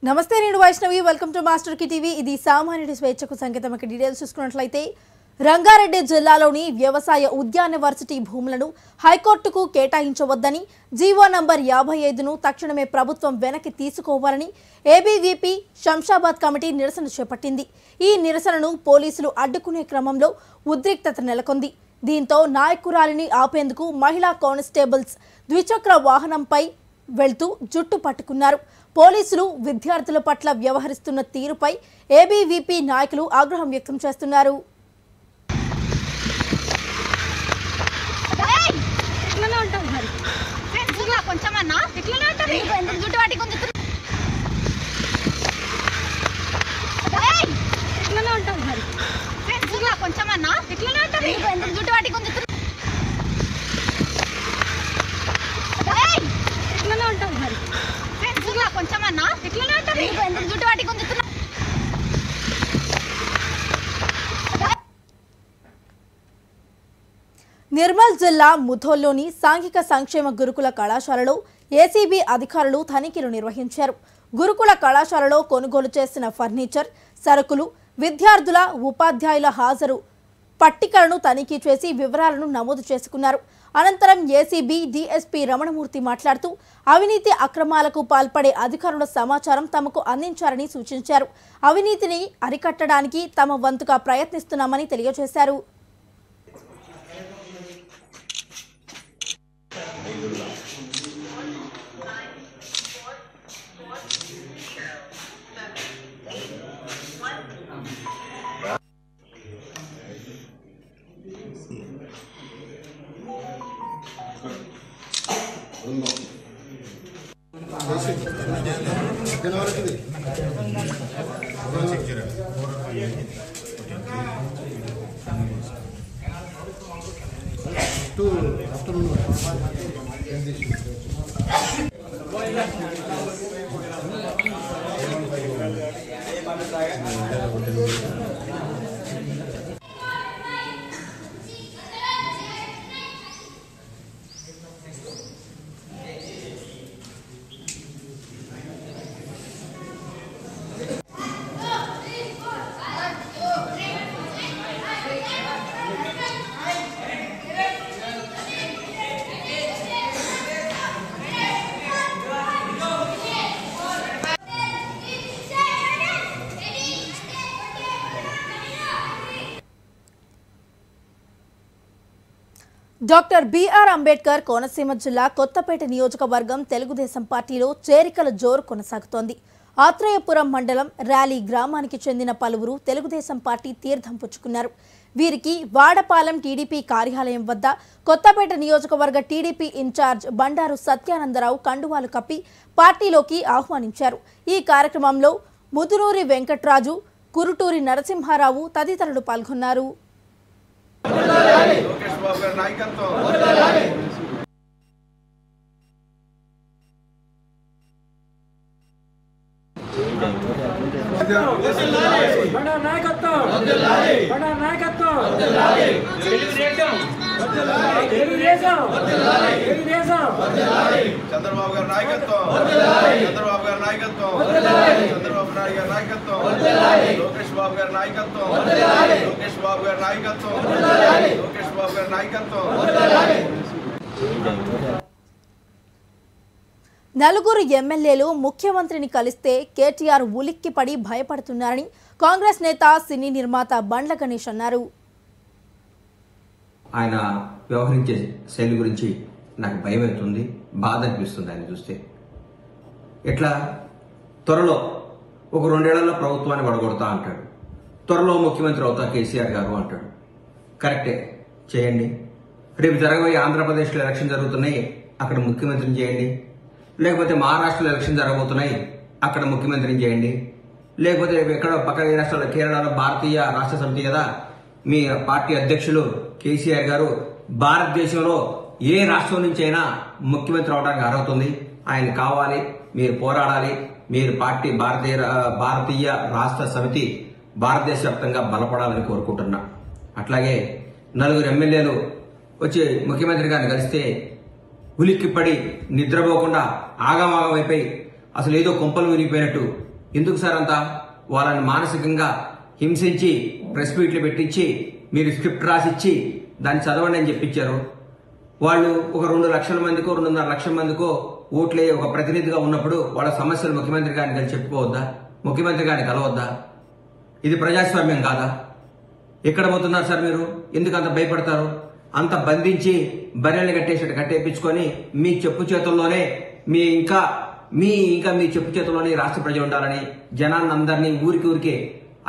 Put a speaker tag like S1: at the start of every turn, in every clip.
S1: నమస్తే నేను Vaishnavi welcome to master key TV ఇది సామాన్యుడి స్వేచ్ఛకు సంకేతం డీటెయిల్స్ చూసుకున్నట్లయితే రంగారెడ్డి జిల్లాలోని వ్యవసాయ ఉద్యాన వర్సిటీ భూములను హైకోర్టుకు కేటాయించవద్దని జీవో నంబర్ 55ను తక్షణమే ప్రభుత్వం వెనక్కి తీసుకోవాలని ఏబీవీపీ శంషాబాద్ కమిటీ నిరసన చేపట్టింది। ఈ నిరసనను పోలీసులు అడ్డుకునే క్రమంలో ఉద్రిక్తత నెలకొంది। దీంతో నాయకురాలిని ఆపేందుకు మహిళా కానిస్టేబుల్స్ ద్విచక్ర వాహనంపై వెళ్తూ జుట్టు పట్టుకున్నారు। పోలీసులు విద్యార్థుల పట్ల వ్యవహరిస్తున్న తీరుపై ఏబీవీపీ నాయకులు ఆగ్రహం వ్యక్తం చేస్తున్నారు। నిర్మల్ జిల్లా ముధోల్లోని సాంఘిక సంక్షేమ గురుకుల కళాశాలలో ఏసీబీ అధికారులు తనిఖీలు నిర్వహించారు। గురుకుల కళాశాలలో కొనుగోలు చేసిన ఫర్నిచర్, సరుకులు, విద్యార్థుల, ఉపాధ్యాయుల హాజరు పట్టికలను తనిఖీ చేసి వివరాలను నమోదు చేసుకున్నారు। అనంతరం ఏసీబీ డీఎస్పీ రమణమూర్తి మాట్లాడుతూ అవినీతి అక్రమాలకు పాల్పడే అధికారుల సమాచారం తమకు అందించారని సూచించారు। అవినీతిని అరికట్టడానికి తమ వంతుగా ప్రయత్నిస్తున్నామని తెలియజేశారు। డాక్టర్ బిఆర్ అంబేద్కర్ కోనసీమ జిల్లా కొత్తపేట నియోజకవర్గం తెలుగుదేశం పార్టీలో చేరికల జోరు కొనసాగుతోంది। ఆత్రేయపురం మండలం ర్యాలీ గ్రామానికి చెందిన పలువురు తెలుగుదేశం పార్టీ తీర్థం పుచ్చుకున్నారు। వీరికి వాడపాలెం టీడీపీ కార్యాలయం వద్ద కొత్తపేట నియోజకవర్గ టీడీపీ ఇన్ఛార్జ్ బండారు సత్యానందరావు కండువాలు కప్పి పార్టీలోకి ఆహ్వానించారు। ఈ కార్యక్రమంలో ముదునూరి వెంకట్రాజు, కురుటూరి నరసింహారావు తదితరులు పాల్గొన్నారు।
S2: చంద్రబాబు గారి నాయకత్వం, చంద్రబాబు గారి నాయకత్వం, చంద్రబాబు నాయుడు గారి నాయకత్వం, లోకేష్ బాబు గారి నాయకత్వం, లోకేష్ బాబు గారి నాయకత్వం, లోకేష్ బాబు గారి నాయకత్వం।
S1: నలుగురు ఎమ్మెల్యేలు ముఖ్యమంత్రిని కలిస్తే కేటీఆర్ ఉలిక్కిపడి భయపడుతున్నారని కాంగ్రెస్ నేత సినీ నిర్మాత బండ్ల గణేష్ అన్నారు।
S3: ఆయన వ్యవహరించే శైలి గురించి నాకు భయం అవుతుంది, బాధ అనిపిస్తుంది ఆయన చూస్తే। ఎట్లా త్వరలో ఒక 2 ఏళ్లలో ప్రభుత్వాన్ని పడగొడతా అంటాడు, త్వరలో ముఖ్యమంత్రి అవుతా కేసీఆర్ గారు అంటాడు। కరెక్టే, చేయండి। రేపు జరగబోయే ఆంధ్రప్రదేశ్లో ఎలక్షన్ జరుగుతున్నాయి, అక్కడ ముఖ్యమంత్రిని చేయండి। లేకపోతే మహారాష్ట్రలో ఎలక్షన్ జరగబోతున్నాయి, అక్కడ ముఖ్యమంత్రిని చేయండి। లేకపోతే ఎక్కడ పక్క రాష్ట్రాల్లో కేరళలో భారతీయ రాష్ట్ర సమితి కదా మీ పార్టీ అధ్యక్షులు కేసీఆర్ గారు, భారతదేశంలో ఏ రాష్ట్రం నుంచి అయినా ముఖ్యమంత్రి అవడానికి అర్హత ఉంది, ఆయన కావాలి, మీరు పోరాడాలి, మీరు పార్టీ భారతీయ రాష్ట్ర సమితి భారతదేశ వ్యాప్తంగా బలపడాలని కోరుకుంటున్నా। అట్లాగే నలుగురు ఎమ్మెల్యేలు వచ్చి ముఖ్యమంత్రి గారిని కలిస్తే ఉలిక్కిపడి నిద్రపోకుండా ఆగమాగమైపోయి అసలు ఏదో కొంపలు విరిగిపోయినట్టు ఎందుకు సార్ అంతా వాళ్ళని మానసికంగా హింసించి ప్రెస్ మీట్లు పెట్టించి మీరు స్క్రిప్ట్ రాసిచ్చి దాన్ని చదవండి అని చెప్పించారు? వాళ్ళు ఒక 2 లక్షల మందికో 2.5 లక్షల మందికో ఓట్లే ఒక ప్రతినిధిగా ఉన్నప్పుడు వాళ్ళ సమస్యలు ముఖ్యమంత్రి గారిని కలిసి చెప్పుకోవద్దా? ముఖ్యమంత్రి గారిని కలవద్దా? ఇది ప్రజాస్వామ్యం కాదా? ఎక్కడ పోతున్నారు సార్ మీరు? ఎందుకు అంత భయపడతారు? అంత బంధించి బర్రెల్ని కట్టేపించుకొని మీ చెప్పు చేతుల్లోనే మీ చెప్పు చేతుల్లోనే రాష్ట్ర ప్రజలు ఉండాలని జనాన్ని అందరినీ ఊరికి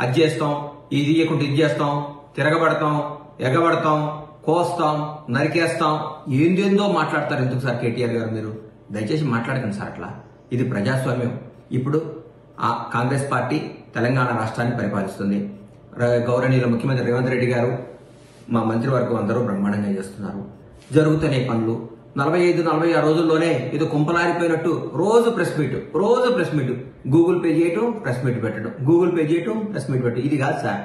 S3: అది చేస్తాం, ఇది ఇవ్వకుండా ఇది చేస్తాం, తిరగబడతాం, ఎగబడతాం, కోస్తాం, నరికేస్తాం, ఏందేందో మాట్లాడతారు. ఎందుకు సార్ కేటీఆర్ గారు మీరు దయచేసి మాట్లాడకండి సార్ అట్లా. ఇది ప్రజాస్వామ్యం. ఇప్పుడు కాంగ్రెస్ పార్టీ తెలంగాణ రాష్ట్రాన్ని పరిపాలిస్తుంది. గౌరవనీయుల ముఖ్యమంత్రి రేవంత్ రెడ్డి గారు, మా మంత్రివర్గం అందరూ బ్రహ్మాండంగా చేస్తున్నారు. జరుగుతున్న పనులు 45-46 రోజుల్లోనే ఇది కుంపలారిపోయినట్టు రోజు ప్రెస్ మీట్, గూగుల్ పే చేయటం, ప్రెస్ మీట్ పెట్టడం, గూగుల్ పే చేయటం, ప్రెస్ మీట్ పెట్టడం. ఇది కాదు సార్.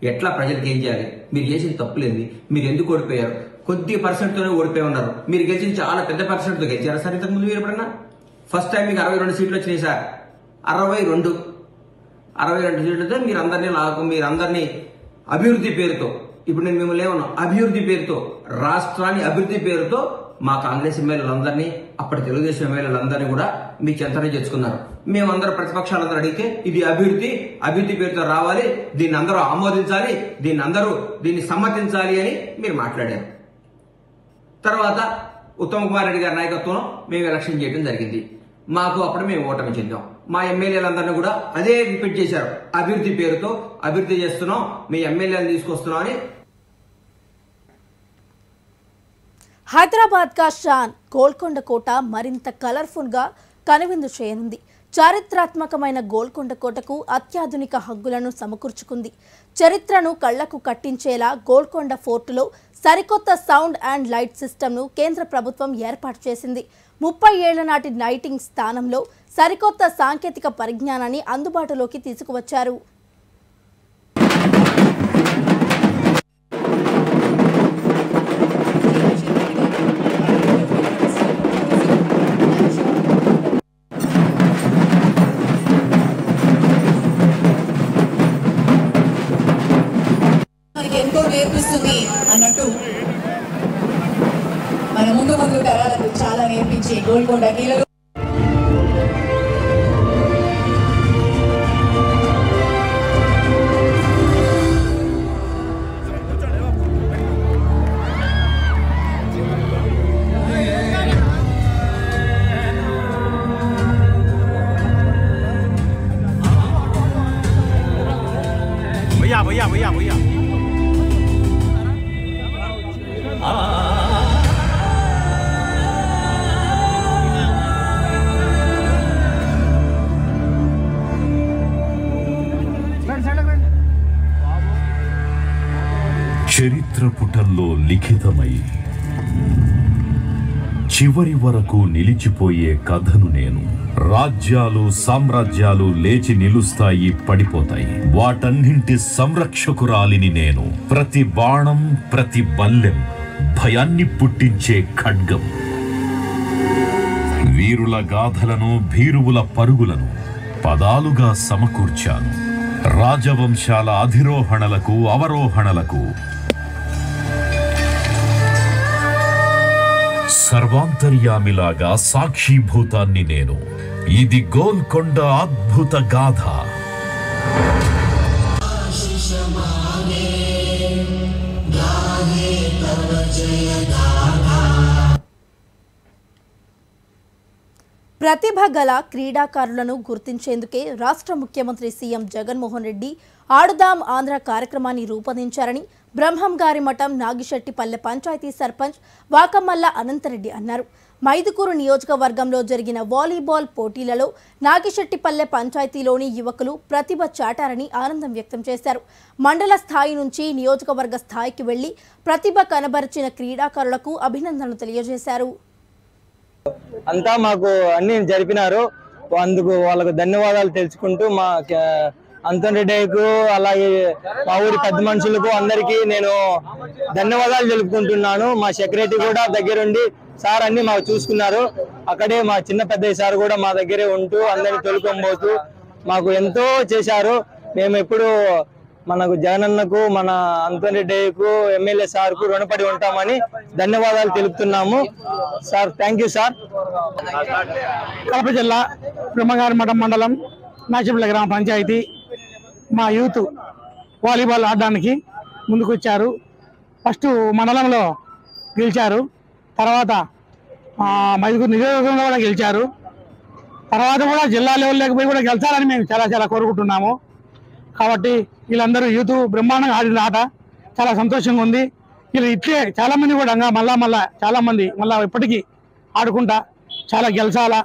S3: ఎట్లా ప్రజలకు ఏం చేయాలి? మీరు చేసిన తప్పులేంది? మీరు ఎందుకు ఓడిపోయారు? కొద్ది పర్సెంట్తోనే ఓడిపోయి ఉన్నారు. మీరు గెలిచిన చాలా పెద్ద పర్సెంట్తో గెలిచారా సార్ ఇంతకుముందు? మీరు ఎప్పుడన్నా? ఫస్ట్ టైం మీకు 62 సీట్లు వచ్చినాయి సార్. 62 సీట్లతో మీరందరినీ అభివృద్ధి పేరుతో, ఇప్పుడు నేను మిమ్మల్ని ఏమన్నా అభివృద్ధి పేరుతో, రాష్ట్రాన్ని అభివృద్ధి పేరుతో మా కాంగ్రెస్ ఎమ్మెల్యేలందరినీ, అప్పటి తెలుగుదేశం ఎమ్మెల్యేలందరినీ కూడా మీ చెంతనే తెచ్చుకున్నారు. మేమందరూ ప్రతిపక్షాలందరూ అడిగితే ఇది అభివృద్ధి పేరుతో రావాలి, దీన్ని అందరూ ఆమోదించాలి, దీన్ని సమ్మతించాలి అని మీరు మాట్లాడారు. తర్వాత ఉత్తమ్ కుమార్ రెడ్డి గారి నాయకత్వంలో మేము ఎలక్షన్ చేయడం జరిగింది. మాకు అప్పుడు మేము ఓటమి చెందాం. మా ఎమ్మెల్యేలందరినీ కూడా అదే రిపీట్ చేశారు. అభివృద్ధి పేరుతో అభివృద్ధి చేస్తున్నాం, మీ ఎమ్మెల్యేలను తీసుకొస్తున్నాం అని.
S1: హైదరాబాద్ కా షాన్ గోల్కొండ కోట మరింత కలర్ఫుల్ గా కనువిందు చేయనుంది. చారిత్రాత్మకమైన గోల్కొండ కోటకు అత్యాధునిక హంగులను సమకూర్చుకుంది. చరిత్రను కళ్లకు కట్టించేలా గోల్కొండ ఫోర్టులో సరికొత్త సౌండ్ అండ్ లైట్ సిస్టమ్ను కేంద్ర ప్రభుత్వం ఏర్పాటు చేసింది. 30 ఏళ్ల నాటి లైటింగ్ స్థానంలో సరికొత్త సాంకేతిక పరిజ్ఞానాన్ని అందుబాటులోకి తీసుకువచ్చారు.
S4: ఎంతో నేర్పిస్తుంది అన్నట్టు మన ముందు తరాలకు చాలా నేర్పించే గోల్కొండ కీలలు.
S2: भैया
S5: చరిత్ర పుటల్లో లిఖితమై చివరి వరకు నిలిచిపోయే కథను నేను. రాజ్యాలు సామ్రాజ్యాలు లేచి నిలుస్తాయి, పడిపోతాయి. వాటన్నింటి సంరక్షకురాలిని నేను. ప్రతి బాణం ప్రతి బల్లెం భయాన్ని పుట్టించే ఖడ్గం. వీరుల గాథలను భీరువుల పరుగులను పదాలుగా సమకూర్చాను. రాజవంశాల అధిరోహణలకు అవరోహణలకు సర్వాంతర్యామిలాగా సాక్షిభూతాన్ని నేను. ఇది గోల్కొండ అద్భుత గాథ.
S1: ప్రతిభ గల క్రీడాకారులను గుర్తించేందుకే రాష్ట్ర ముఖ్యమంత్రి సీఎం జగన్మోహన్ రెడ్డి ఆడుదాం ఆంధ్ర కార్యక్రమాన్ని రూపొందించారని బ్రహ్మంగారి మఠం నాగిశెట్టిపల్లె పంచాయతీ సర్పంచ్ వాకమల్ల అనంతరెడ్డి అన్నారు. మైదుకూరు నియోజకవర్గంలో జరిగిన వాలీబాల్ పోటీలలో నాగిశెట్టిపల్లె పంచాయతీలోని యువకులు ప్రతిభ చాటారని ఆనందం వ్యక్తం చేశారు. మండల స్థాయి నుంచి నియోజకవర్గ స్థాయికి వెళ్లి ప్రతిభ కనబరిచిన క్రీడాకారులకు అభినందనలు తెలియజేశారు.
S6: అంతా మాకు అన్ని జరిపినారు. అందుకు వాళ్ళకు ధన్యవాదాలు తెలుసుకుంటూ మా అంతన్ రెడ్డికు అలాగే మా ఊరి పెద్ద మనుషులకు అందరికీ నేను ధన్యవాదాలు తెలుపుకుంటున్నాను. మా సెక్రటరీ కూడా దగ్గరుండి సార్ అన్ని మాకు చూసుకున్నారు. అక్కడే మా చిన్న పెద్ద సార్ కూడా మా దగ్గరే ఉంటూ అందరిని తొలుకొని పోతూ మాకు ఎంతో చేశారు. మేము ఎప్పుడు మనకు జగనన్నకు, మన అంతోని రెడ్డికు, ఎమ్మెల్యే సార్కు రుణపడి ఉంటామని ధన్యవాదాలు తెలుపుతున్నాము. Sir, thank you sir.
S7: Kadapa జిల్లా బ్రహ్మగారిమఠం మండలం నాచిపల్లి గ్రామ పంచాయతీ మా యూత్ వాలీబాల్ ఆడడానికి ముందుకొచ్చారు. ఫస్ట్ మండలంలో గెలిచారు, తర్వాత మైదుగురు నియోజకవర్గంలో కూడా గెలిచారు. తర్వాత కూడా జిల్లా లెవెల్ లేకపోయి కూడా గెలిచాలని మేము చాలా కోరుకుంటున్నాము. కాబట్టి వీళ్ళందరూ యూత్ బ్రహ్మాండంగా ఆడిన ఆట చాలా సంతోషంగా ఉంది. వీళ్ళు ఇట్లే చాలా మంది కూడా మళ్ళా చాలా మంది ఇప్పటికీ ఆడుకుంటా చాలా గెలిచాలా,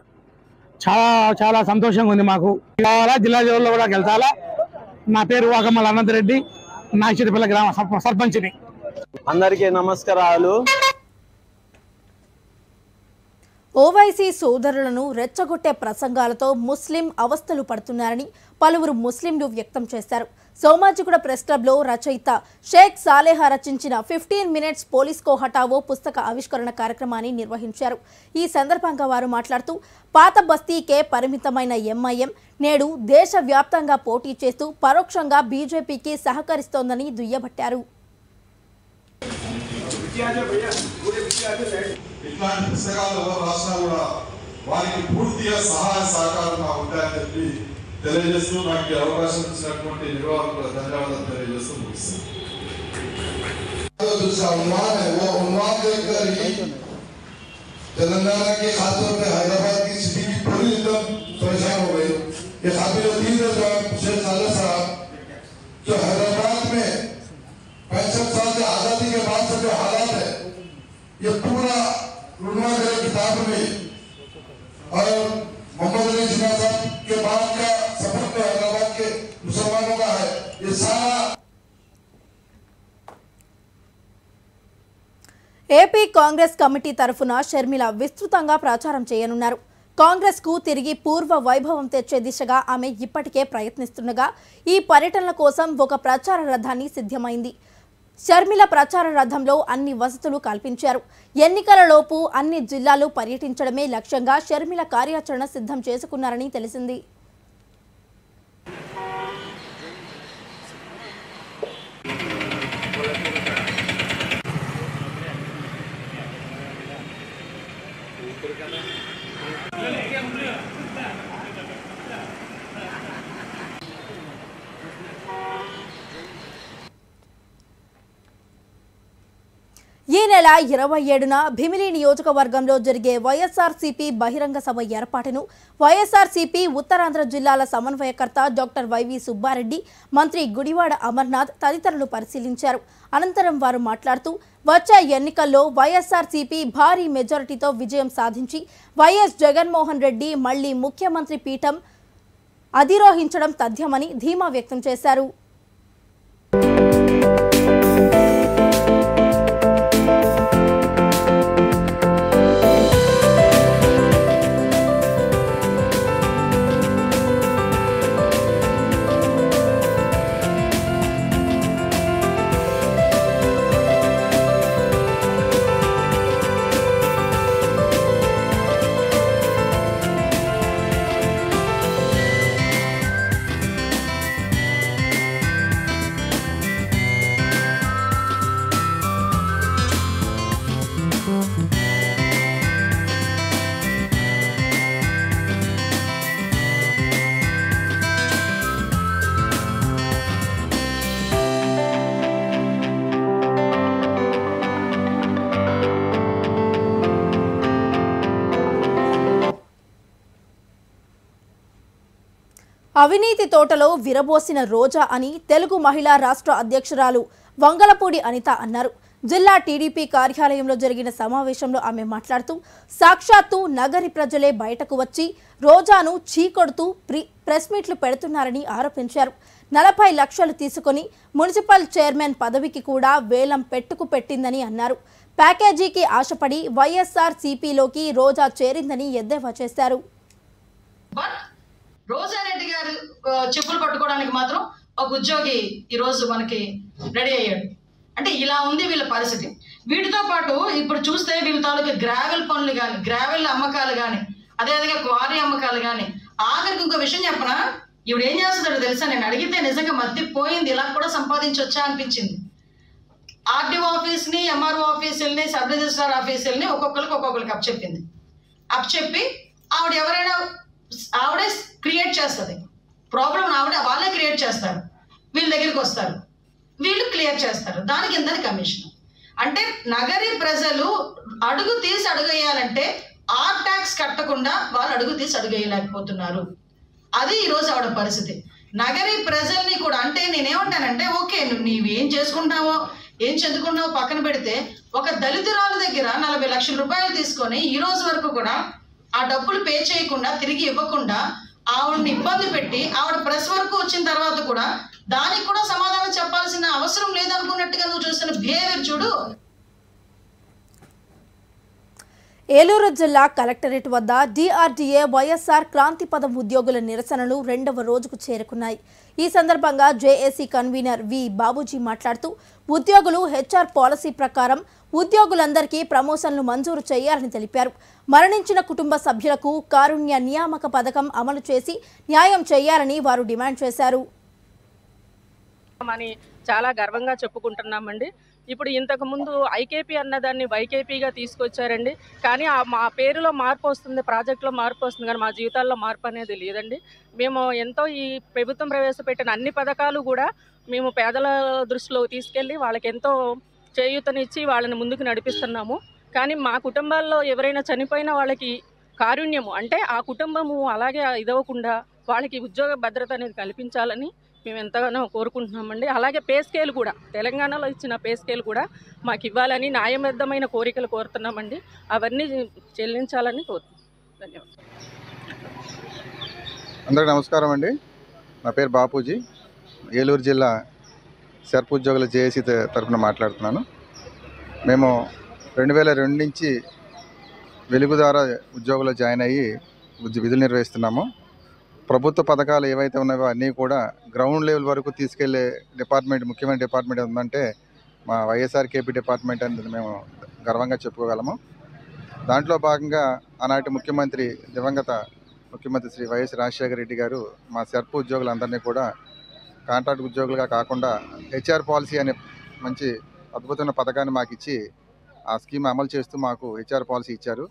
S7: చాలా సంతోషంగా ఉంది మాకు. జిల్లా లెవెల్లో కూడా గెలిచాలా. నా పేరు వాకమల్ల అనంతరెడ్డి, నాచిపల్లి గ్రామ సర్పంచ్ని.
S6: అందరికీ నమస్కారాలు.
S1: ఓవైసీ సోదరులను రెచ్చగొట్టే ప్రసంగాలతో ముస్లిం అవస్థలు పడుతున్నారని పలువురు ముస్లింలు వ్యక్తం చేశారు. సోమాజిగూడ ప్రెస్ క్లబ్లో రచయిత షేక్ సాలేహా రచించిన 15 మినిట్స్ పోలీస్ కో హటావో పుస్తక ఆవిష్కరణ కార్యక్రమాన్ని నిర్వహించారు. ఈ సందర్భంగా వారు మాట్లాడుతూ పాత బస్తీకే పరిమితమైన ఎంఐఎం నేడు దేశవ్యాప్తంగా పోటీ చేస్తూ పరోక్షంగా బీజేపీకి సహకరిస్తోందని దుయ్యబట్టారు.
S8: ఇట్లాంటి పుస్తకాలు రాసినా కూడా వారికి పూర్తిగా సహాయ సహకారం ఉంటాయని చెప్పి తెలియజేస్తూ నాకు అవకాశం ఇచ్చినటువంటి నిర్వాహకులకు ధన్యవాదాలు తెలియజేస్తూ ముగిస్తాను. तेलंगाना के खासतौर पे हैदराबाद की सिटी की पूरी एकदम परेशान हो गई। ये काबिल-ए-तकदीर है शेख सालेह साहब जो हैदराबाद में 65 साल से आजादी के बाद से जो हालात है ये पूरा रुनवा करे किताब में, और मोहम्मद अली जिन्ना साहब के बाद का सफर तो हैदराबाद के मुसलमानों का है। ये सारा
S1: ఏపీ కాంగ్రెస్ కమిటీ తరఫున షర్మిల విస్తృతంగా ప్రచారం చేయనున్నారు. కాంగ్రెస్ కు తిరిగి పూర్వ వైభవం తెచ్చే దిశగా ఆమె ఇప్పటికే ప్రయత్నిస్తుండగా ఈ పర్యటనల కోసం ఒక ప్రచార రథాన్ని సిద్ధమైంది. షర్మిల ప్రచార రథంలో అన్ని వసతులు కల్పించారు. ఎన్నికలలోపు అన్ని జిల్లాలు పర్యటించడమే లక్ష్యంగా షర్మిల కార్యాచరణ సిద్ధం చేసుకున్నారని తెలిసింది. ఈ నెల 27న భీమిలి నియోజకవర్గంలో జరిగే వైఎస్ఆర్సీపీ బహిరంగ సభ ఏర్పాటును వైఎస్ఆర్సీపీ ఉత్తరాంధ్ర జిల్లాల సమన్వయకర్త డాక్టర్ వైవి సుబ్బారెడ్డి, మంత్రి గుడివాడ అమర్నాథ్ తదితరులు పరిశీలించారు. అనంతరం వారు మాట్లాడుతూ వచ్చే ఎన్నికల్లో వైఎస్ఆర్సీపీ భారీ మెజారిటీతో విజయం సాధించి వైఎస్ జగన్మోహన్ రెడ్డి మళ్లీ ముఖ్యమంత్రి పీఠం అధిరోహించడం తథ్యమని ధీమా వ్యక్తం చేశారు. అవినీతి తోటలో విరబోసిన రోజా అని తెలుగు మహిళా రాష్ట్ర అధ్యక్షురాలు వంగలపూడి అనిత అన్నారు. జిల్లా టీడీపీ కార్యాలయంలో జరిగిన సమావేశంలో ఆమె మాట్లాడుతూ సాక్షాత్తు నగరి ప్రజలే బయటకు వచ్చి రోజాను చీకొడుతూ ప్రెస్ మీట్లు పెడుతున్నారని ఆరోపించారు. 40 లక్షలు తీసుకుని మున్సిపల్ చైర్మన్ పదవికి కూడా వేలం పెట్టిందని అన్నారు. ప్యాకేజీకి ఆశపడి వైఎస్ఆర్సీపీలోకి రోజా చేరిందని ఎద్దేవా చేశారు.
S9: రోజారెడ్డి గారు చెప్పులు పట్టుకోవడానికి మాత్రం ఒక ఉద్యోగి ఈరోజు మనకి రెడీ అయ్యాడు. అంటే ఇలా ఉంది వీళ్ళ పరిస్థితి. వీటితో పాటు ఇప్పుడు చూస్తే వీళ్ళ తాలూకు గ్రావెల్ పనులు కానీ, గ్రావెల్ అమ్మకాలు కానీ, అదేవిధంగా క్వారీ అమ్మకాలు కానీ, ఆఖరికి ఇంకో విషయం చెప్పనా, ఈవిడ ఏం చేస్తుందో తెలుసా, నేను అడిగితే నిజంగా మధ్య పోయింది, ఇలా కూడా సంపాదించవచ్చా అనిపించింది. ఆర్డీఓ ఆఫీస్ని, ఎంఆర్ఓ ఆఫీసుల్ని, సబ్ రిజిస్ట్రార్ ఆఫీసుల్ని ఒక్కొక్కరికి అప్పచెప్పి ఆవిడే క్రియేట్ చేస్తుంది ప్రాబ్లం. వాళ్ళే క్రియేట్ చేస్తారు, వీళ్ళ దగ్గరికి వస్తారు, వీళ్ళు క్లియర్ చేస్తారు, దానికి ఇంతని కమిషన్. అంటే నగరి ప్రజలు అడుగు తీసి అడుగేయాలంటే ఆర్ ట్యాక్స్ కట్టకుండా వాళ్ళు అడుగు తీసి అడుగేయలేకపోతున్నారు. అది ఈరోజు ఆవిడ పరిస్థితి. నగరి ప్రజల్ని కూడా, అంటే నేనేమంటానంటే, ఓకే నీవేం చేసుకుంటావో ఏం చదువుకున్నావో పక్కన పెడితే, ఒక దళితురాలు దగ్గర 40 లక్షల రూపాయలు తీసుకొని ఈ రోజు వరకు కూడా ఆ డబ్బులు పే చేయకుండా, తిరిగి ఇవ్వకుండా ఆవిడని ఇబ్బంది పెట్టి, ఆవిడ ప్రెస్ వరకు వచ్చిన తర్వాత కూడా దానికి కూడా సమాధానం చెప్పాల్సిన అవసరం లేదనుకున్నట్టుగా నువ్వు చూస్తున్న బిహేవియర్ చూడు.
S1: ఏలూరు జిల్లా కలెక్టరేట్ వద్ద డిఆర్డీఏ వైఎస్ఆర్ క్రాంతి పదం ఉద్యోగుల నిరసనలు 2వ రోజుకు చేరుకున్నాయి. ఈ సందర్భంగా జేఏసీ కన్వీనర్ వి బాబూజీ మాట్లాడుతూ, ఉద్యోగులు హెచ్ఆర్ పాలసీ ప్రకారం ఉద్యోగులందరికీ ప్రమోషన్లు మంజూరు చేయాలని తెలిపారు. మరణించిన కుటుంబ సభ్యులకు కారుణ్య నియామక పథకం అమలు చేసి న్యాయం చేయాలని వారు డిమాండ్ చేశారు.
S10: చాలా గర్వంగా చెప్పుకుంటున్నామండి. ఇప్పుడు ఇంతకుముందు ఐకేపీ అన్నదాన్ని వైకేపీగా తీసుకొచ్చారండి. కానీ మా పేరులో మార్పు వస్తుంది, ప్రాజెక్టులో మార్పు వస్తుంది, కానీ మా జీవితాల్లో మార్పు అనేది లేదండి. మేము ఎంతో ఈ ప్రభుత్వం ప్రవేశపెట్టిన అన్ని పథకాలు కూడా మేము పేదల దృష్టిలో తీసుకెళ్ళి వాళ్ళకి ఎంతో చేయూతనిచ్చి వాళ్ళని ముందుకు నడిపిస్తున్నాము. కానీ మా కుటుంబాల్లో ఎవరైనా చనిపోయిన వాళ్ళకి కారుణ్యము, అంటే ఆ కుటుంబము అలాగే ఇదవ్వకుండా వాళ్ళకి ఉద్యోగ భద్రత అనేది కల్పించాలని మేము ఎంతగానో కోరుకుంటున్నామండి. అలాగే పే స్కేల్ కూడా, తెలంగాణలో ఇచ్చిన పే స్కేల్ కూడా మాకు ఇవ్వాలని న్యాయబద్ధమైన కోరికలు కోరుతున్నామండి. అవన్నీ చెల్లించాలని కోరుతున్నాం. ధన్యవాదాలు.
S11: అందరికీ నమస్కారం అండి. నా పేరు బాపూజీ, ఏలూరు జిల్లా సెర్ప్ ఉద్యోగుల జేఏసీ తరఫున మాట్లాడుతున్నాను. మేము 2002 నుంచి వెలుగుదార ఉద్యోగులు జాయిన్ అయ్యి విధులు నిర్వహిస్తున్నాము. ప్రభుత్వ పథకాలు ఏవైతే ఉన్నాయో అన్నీ కూడా గ్రౌండ్ లెవెల్ వరకు తీసుకెళ్లే డిపార్ట్మెంట్, ముఖ్యమైన డిపార్ట్మెంట్ ఉందంటే మా వైఎస్ఆర్ కేపీ డిపార్ట్మెంట్ అనేది మేము గర్వంగా చెప్పుకోగలము. దాంట్లో భాగంగా ఆనాటి ముఖ్యమంత్రి, దివంగత ముఖ్యమంత్రి శ్రీ వైఎస్ రాజశేఖర రెడ్డి గారు మా సెర్ప్ ఉద్యోగులందరినీ కూడా కాంట్రాక్ట్ ఉద్యోగులుగా కాకుండా హెచ్ఆర్ పాలసీ అనే మంచి అద్భుతమైన పథకాన్ని మాకు ఇచ్చి ఆ స్కీమ్ అమలు చేస్తూ మాకు హెచ్ఆర్ పాలసీ ఇచ్చారు.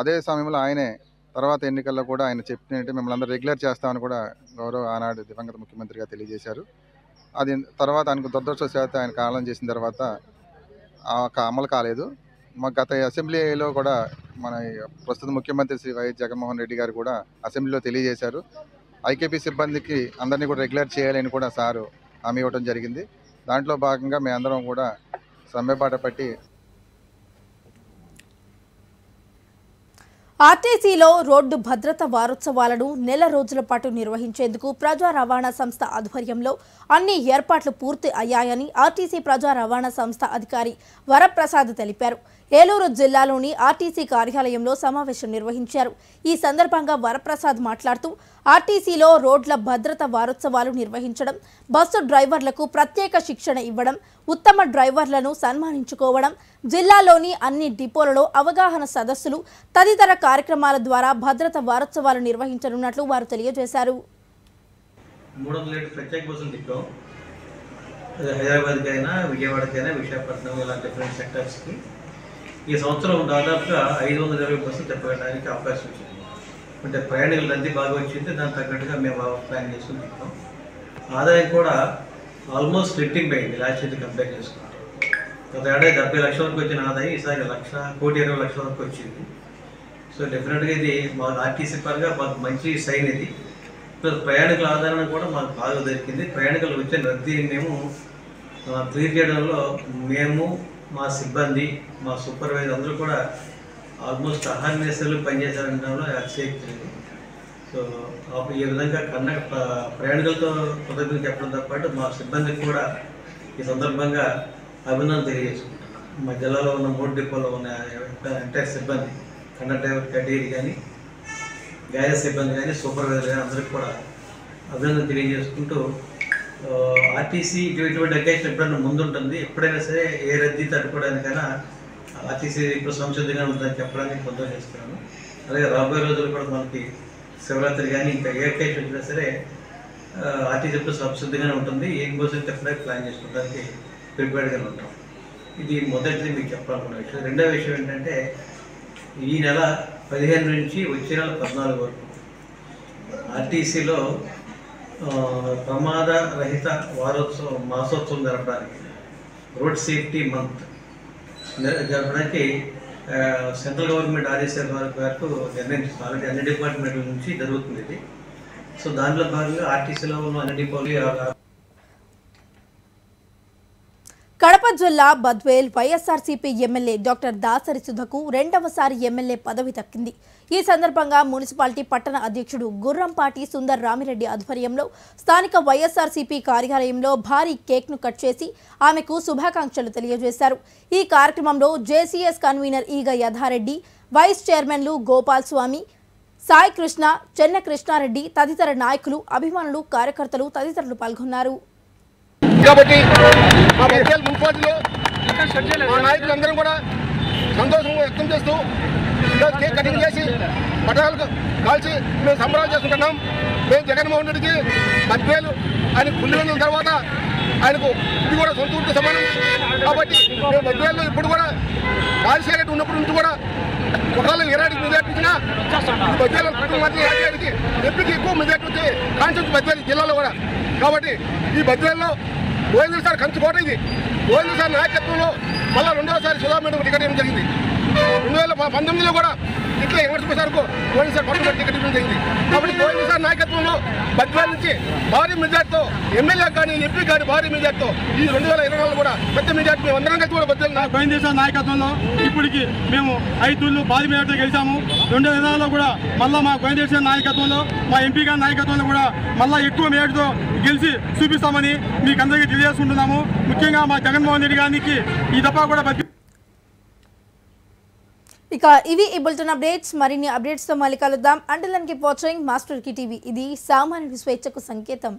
S11: అదే సమయంలో ఆయనే తర్వాత ఎన్నికల్లో కూడా ఆయన చెప్పినట్టు మిమ్మల్ని అందరూ రెగ్యులర్ చేస్తామని కూడా గౌరవ ఆనాడు దివంగత ముఖ్యమంత్రిగా తెలియజేశారు. అది తర్వాత ఆయనకు దురదృష్టవశాత్తు ఆయన కాలం చేసిన తర్వాత అమలు కాలేదు. మా గత అసెంబ్లీలో కూడా మన ప్రస్తుత ముఖ్యమంత్రి శ్రీ వైఎస్ జగన్మోహన్ రెడ్డి గారు కూడా అసెంబ్లీలో తెలియజేశారు. ఐకేపీ సిబ్బందికి అందరినీ కూడా రెగ్యులర్ చేయాలని కూడా సారు హామీ ఇవ్వడం జరిగింది. దాంట్లో భాగంగా మేమందరం కూడా సమ్మెబాట పట్టి
S1: ఆర్టీసీలో రోడ్డు భద్రత వారోత్సవాలను నెల రోజుల పాటు నిర్వహించేందుకు ప్రజా రవాణా సంస్థ ఆధ్వర్యంలో అన్ని ఏర్పాట్లు పూర్తి అయ్యాయని ఆర్టీసీ ప్రజా రవాణా సంస్థ అధికారి వరప్రసాద్ తెలిపారు. ఏలూరు జిల్లాలోని ఆర్టీసీ కార్యాలయంలో సమావేశం నిర్వహించారు. ఈ సందర్భంగా వరప్రసాద్ మాట్లాడుతూ, ఆర్టీసీలో రోడ్ల భద్రత వారోత్సవాలు నిర్వహించడం, బస్సు డ్రైవర్లకు ప్రత్యేక శిక్షణ ఇవ్వడం, ఉత్తమ డ్రైవర్లను సన్మానించుకోవడం, జిల్లాలోని అన్ని డిపోలలో అవగాహన సదస్సులు తదితర కార్యక్రమాల ద్వారా భద్రత వారోత్సవాలు నిర్వహించనున్నట్లు వారు తెలియజేశారు.
S12: 300 లీటర్ ప్రత్యేక బస్సులు తిప్పాం. హైదరాబాద్కైనా, విజయవాడకైనా, విశాఖపట్నం ఇలా డిఫరెంట్ సెక్టర్స్కి ఈ సంవత్సరం దాదాపుగా 520 బస్సులు తిప్పడానికి అవకాశం వచ్చింది. అంటే ప్రయాణికుల రద్దీ బాగా వచ్చింది. దానికి తగ్గట్టుగా మేము ప్లాన్ చేసుకుని తిప్పాం. ఆదాయం కూడా ఆల్మోస్ట్ రెట్టింపు అయింది లాస్ట్ ఇయర్ కంపేర్ చేసుకుంటే. గత ఏడాది 70 లక్షల వరకు వచ్చిన ఆదాయం ఈసారి 1,20,00,000 వరకు వచ్చింది. సో డెఫినెట్గా ఇది మాకు ఆర్టీసీ పరంగా మాకు మంచి సైన్ ఇది. ప్లస్ ప్రయాణికుల ఆదరణ కూడా మాకు బాగా దొరికింది. ప్రయాణికులు వచ్చిన రద్దీ మేము క్లియర్ చేయడంలో మేము, మా సిబ్బంది, మా సూపర్వైజర్ అందరూ కూడా ఆల్మోస్ట్ అహర్నిశలు పనిచేశారనడంలో అతిశయక్తి. సో ఈ విధంగా ప్రయాణికులతో కృతజ్ఞతలు చెప్పడంతో పాటు మా సిబ్బందికి కూడా ఈ సందర్భంగా అభినందనలు తెలియజేసుకుంటున్నాం. మా జిల్లాలో ఉన్న 3 డిపోలో ఉన్న ఎంటైర్ సిబ్బంది, కండక్టర్, కేటగిరీ కానీ, గ్యారేజ్ సిబ్బంది కానీ, సూపర్వైజర్ కానీ అందరికీ కూడా అభినందనలు తెలియజేసుకుంటూ, ఆర్టీసీ ఇటువంటి అకేషన్ ఎప్పుడైనా ముందుంటుంది. ఎప్పుడైనా సరే ఏ రద్దీ తట్టుకోవడానికైనా ఆర్టీసీ ఇప్పుడు సంసిద్ధంగా ఉంటుందని చెప్పడానికి సంతోషిస్తున్నాను. అలాగే రాబోయే రోజులు కూడా మనకి శివరాత్రి కానీ ఇంకా ఏ అకేషన్ వచ్చినా సరే ఆర్టీసీతో సంసిద్ధంగానే ఉంటుంది. ఏం కోసం చెప్పడానికి ప్లాన్ చేసుకోవడానికి ప్రిపేర్డ్గానే ఉంటాం. ఇది మొదటిది మీకు చెప్పాలనుకున్న విషయం. రెండవ విషయం ఏంటంటే ఈ నెల 15 నుంచి వచ్చే నెల 14 వరకు ఆర్టీసీలో ప్రమాద రహిత మాసోత్సవం జరపడానికి రోడ్ సేఫ్టీ మంత్ జరపడానికి సెంట్రల్ గవర్నమెంట్ ఆదేశాల వరకు నిర్ణయించారు. ఆల్రెడీ అన్ని డిపార్ట్మెంట్ల నుంచి జరుగుతుంది ఇది. సో దాంట్లో భాగంగా ఆర్టీసీలో ఉన్న అన్ని డిపార్ట్మెంట్
S1: కడప జిల్లా బద్వేల్ వైఎస్ఆర్సీపీ ఎమ్మెల్యే డాక్టర్ దాసరి సుధకు రెండవసారి ఎమ్మెల్యే పదవి దక్కింది. ఈ సందర్భంగా మున్సిపాలిటీ పట్టణ అధ్యక్షుడు గుర్రంపాటి సుందర్ రామిరెడ్డి ఆధ్వర్యంలో స్థానిక వైఎస్ఆర్సీపీ కార్యాలయంలో భారీ కేక్ను కట్ చేసి ఆమెకు శుభాకాంక్షలు తెలియజేశారు. ఈ కార్యక్రమంలో జేసీఎస్ కన్వీనర్ ఈగ యధారెడ్డి, వైస్ చైర్మన్లు గోపాల్ స్వామి, సాయి కృష్ణ, చెన్న కృష్ణారెడ్డి తదితర నాయకులు, అభిమానులు, కార్యకర్తలు తదితరులు పాల్గొన్నారు.
S13: కాబట్టి మా బద్వేల్ మున్సిపాలిటీలో మా నాయకులందరం కూడా సంతోషం వ్యక్తం చేస్తూ కేక్ కటింగ్ చేసి పటాలు కాల్చి మేము సంబరాలు చేసుకుంటున్నాం. మేము జగన్మోహన్ రెడ్డికి బద్వేల్ ఆయన పుల్లివెందుల తర్వాత ఆయనకు ఇది కూడా సొంత ఊరితో సమానం. కాబట్టి మేము బద్వేల్లో ఇప్పుడు కూడా రాజశేఖర రెడ్డి ఉన్నప్పటి నుంచి కూడా ఒకవేళ 20 మెజార్టీ ఇచ్చినా బద్వేల్ మాత్రం రాజశేఖరకి ఎప్పటికీ ఎక్కువ మెజార్టీ వచ్చే కాన్స్టిట్యూన్సీ బద్వేల్ జిల్లాలో కూడా. కాబట్టి ఈ బద్వేల్లో గోవింద సార్ కంచుకోట ఇది. గోవింద సార్ నాయకత్వంలో మళ్ళీ రెండవసారి సుధా మేడం టికెట్ ఇవ్వడం జరిగింది. 2019లో కూడా ఇట్లా ఎమర్జెన్సీ సార్కు గోవింద సార్ పట్టుబడి టికెట్ ఇవ్వడం జరిగింది. కాబట్టి గోవింద సార్ నాయకత్వంలో బద్వేల్ నుంచి భారీ మెజార్టీతో ఎమ్మెల్యే కానీ ఎంపీ కానీ భారీ మెజార్టీతో ఈ 2024 కూడా పెద్ద మెజార్టీ మేము అందరం కలిసి కూడా బద్వేల్
S7: గోవింద సార్ నాయకత్వంలో ఇప్పటికి మేము 5 తూర్లు భారీ మెజార్టీతో గెలిచాము. 2024లో కూడా మళ్ళీ మా గోవింద సార్ నాయకత్వంలో మా ఎంపీ గారి నాయకత్వంలో కూడా మళ్ళీ ఎక్కువ మెజార్టీతో గెలిచి చూపిస్తామని మీకు అందరికీ తెలియజేసుకుంటున్నాము. ముఖ్యంగా మా జగన్మోహన్ రెడ్డి గారికి ఈ దఫా కూడా
S1: ఇక ఇవి ఈ బులెటిన్ అప్డేట్స్. మరిన్ని అప్డేట్స్ తో మళ్ళీ కలుద్దాం. Until then keep watching master key TV. ఇది సామాన్యుడి స్వేచ్ఛకు సంకేతం.